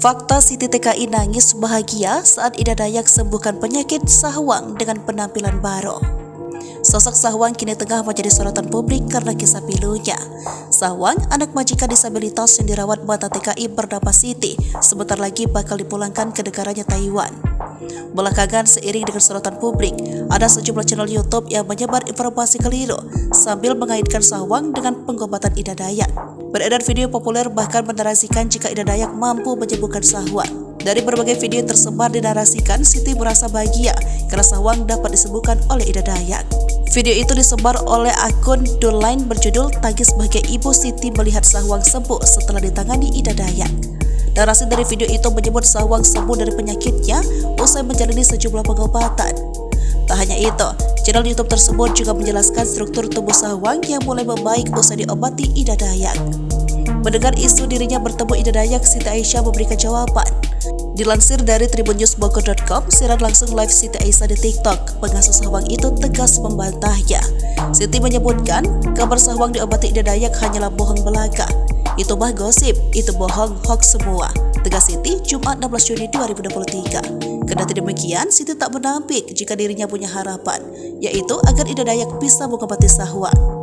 Fakta Siti TKI nangis bahagia saat Ida Dayak sembuhkan penyakit Sahwang dengan penampilan baru. Sosok Sahwang kini tengah menjadi sorotan publik karena kisah pilunya. Sahwang, anak majikan disabilitas yang dirawat Mata TKI bernama Siti, sebentar lagi bakal dipulangkan ke negaranya Taiwan. Belakangan seiring dengan sorotan publik, ada sejumlah channel YouTube yang menyebar informasi keliru sambil mengaitkan Sahwang dengan pengobatan Ida Dayak. Beredar video populer bahkan menarasikan jika Ida Dayak mampu menyembuhkan Sahwang. Dari berbagai video yang tersebar dinarasikan Siti merasa bahagia karena Sahwang dapat disembuhkan oleh Ida Dayak. Video itu disebar oleh akun Doline berjudul "Tangis Bahagia Ibu Siti Melihat Sahwang Sembuh Setelah Ditangani Ida Dayak". Narasi dari video itu menyebut Sahwang sembuh dari penyakitnya usai menjalani sejumlah pengobatan. Tak hanya itu, channel YouTube tersebut juga menjelaskan struktur tubuh Sahwang yang mulai membaik usai diobati Ida Dayak. Mendengar isu dirinya bertemu Ida Dayak, Siti Aisyah memberikan jawaban. Dilansir dari tribunnewsbogor.com, siaran langsung live Siti Aisyah di TikTok, pengasuh Sahwang itu tegas membantahnya. Siti menyebutkan, kabar Sahwang diobati Ida Dayak hanyalah bohong belaka. Itu mah gosip, itu bohong, hoax semua, tegas Siti Jumat 16 Juni 2023. Kendati demikian, Siti tak menampik jika dirinya punya harapan, yaitu agar Ida Dayak bisa mengobati Sahwang.